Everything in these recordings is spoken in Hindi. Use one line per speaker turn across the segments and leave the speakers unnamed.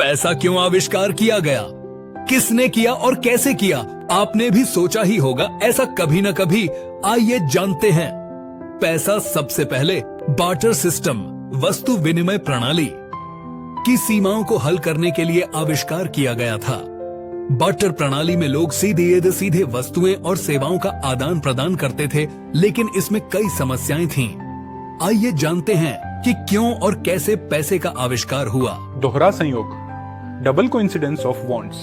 पैसा क्यों आविष्कार किया गया, किसने किया और कैसे किया, आपने भी सोचा ही होगा ऐसा कभी न कभी। आइए जानते हैं। पैसा सबसे पहले बार्टर सिस्टम, वस्तु विनिमय प्रणाली की सीमाओं को हल करने के लिए आविष्कार किया गया था। बार्टर प्रणाली में लोग सीधे वस्तुएं और सेवाओं का आदान प्रदान करते थे, लेकिन इसमें कई समस्याएं थीं। आइए जानते हैं कि क्यों और कैसे पैसे का आविष्कार हुआ।
दोहरा संयोग, double coincidence of wants.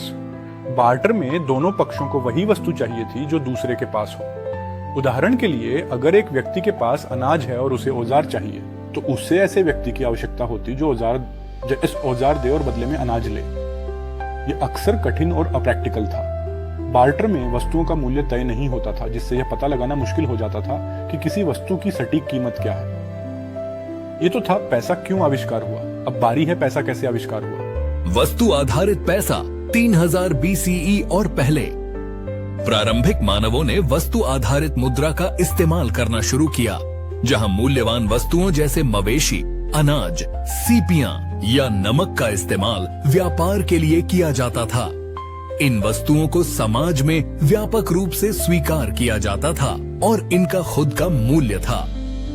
Barter में दोनों पक्षों को वही वस्तु चाहिए थी जो दूसरे के पास हो। उदाहरण के लिए, अगर एक व्यक्ति के पास अनाज है और उसे औजार चाहिए, तो उससे ऐसे व्यक्ति की आवश्यकता होती जो इस औजार दे और बदले में अनाज ले। ये अक्सर कठिन और अप्रैक्टिकल था। बार्टर में वस्तुओं का मूल्य तय नहीं होता था, जिससे यह पता लगाना मुश्किल हो जाता था कि किसी वस्तु की सटीक कीमत क्या है। ये तो था पैसा क्यों आविष्कार हुआ। अब बारी है पैसा कैसे आविष्कार हुआ।
वस्तु आधारित पैसा 3000 BCE और पहले प्रारंभिक मानवों ने वस्तु आधारित मुद्रा का इस्तेमाल करना शुरू किया, जहां मूल्यवान वस्तुओं जैसे मवेशी, अनाज, सीपियां या नमक का इस्तेमाल व्यापार के लिए किया जाता था। इन वस्तुओं को समाज में व्यापक रूप से स्वीकार किया जाता था और इनका खुद का मूल्य था।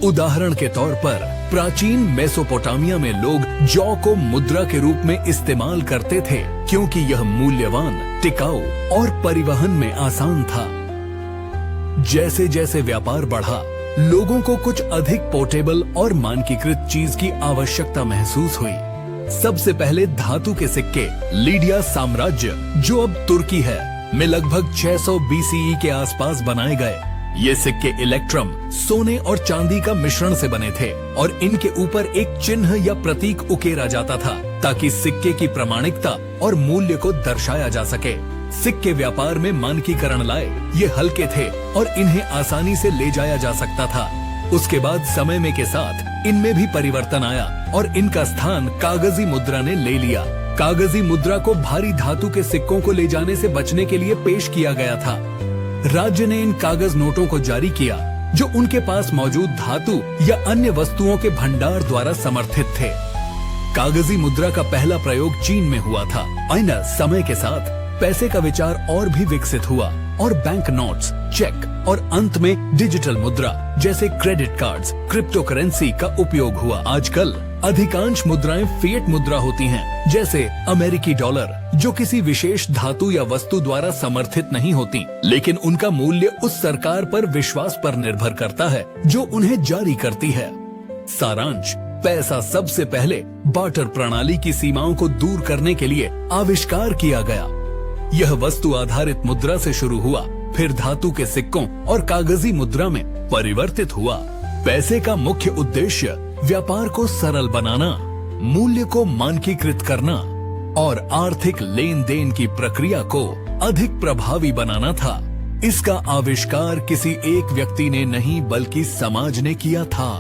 उदाहरण के तौर पर प्राचीन मेसोपोटामिया में लोग जौ को मुद्रा के रूप में इस्तेमाल करते थे, क्योंकि यह मूल्यवान, टिकाऊ और परिवहन में आसान था। जैसे जैसे व्यापार बढ़ा, लोगों को कुछ अधिक पोर्टेबल और मानकीकृत चीज की आवश्यकता महसूस हुई। सबसे पहले धातु के सिक्के लीडिया साम्राज्य, जो अब तुर्की है, में लगभग 600 BCE के आसपास बनाए गए। ये सिक्के इलेक्ट्रम, सोने और चांदी का मिश्रण से बने थे और इनके ऊपर एक चिन्ह या प्रतीक उकेरा जाता था, ताकि सिक्के की प्रामाणिकता और मूल्य को दर्शाया जा सके। सिक्के व्यापार में मानकीकरण लाए। ये हल्के थे और इन्हें आसानी से ले जाया जा सकता था। उसके बाद समय में के साथ इनमें भी परिवर्तन आया और इनका स्थान कागजी मुद्रा ने ले लिया। कागजी मुद्रा को भारी धातु के सिक्कों को ले जाने से बचने के लिए पेश किया गया था। राज्य ने इन कागज नोटों को जारी किया, जो उनके पास मौजूद धातु या अन्य वस्तुओं के भंडार द्वारा समर्थित थे। कागजी मुद्रा का पहला प्रयोग चीन में हुआ था। समय के साथ पैसे का विचार और भी विकसित हुआ और बैंक नोट्स, चेक और अंत में डिजिटल मुद्रा जैसे क्रेडिट कार्ड्स, क्रिप्टो करेंसी का उपयोग हुआ। आजकल अधिकांश मुद्राएं फिएट मुद्रा होती हैं, जैसे अमेरिकी डॉलर, जो किसी विशेष धातु या वस्तु द्वारा समर्थित नहीं होती, लेकिन उनका मूल्य उस सरकार पर विश्वास पर निर्भर करता है जो उन्हें जारी करती है। सारांश, पैसा सबसे पहले बार्टर प्रणाली की सीमाओं को दूर करने के लिए आविष्कार किया गया। यह वस्तु आधारित मुद्रा से शुरू हुआ, फिर धातु के सिक्कों और कागजी मुद्रा में परिवर्तित हुआ। पैसे का मुख्य उद्देश्य व्यापार को सरल बनाना, मूल्य को मानकीकृत करना और आर्थिक लेन देन की प्रक्रिया को अधिक प्रभावी बनाना था। इसका आविष्कार किसी एक व्यक्ति ने नहीं, बल्कि समाज ने किया था।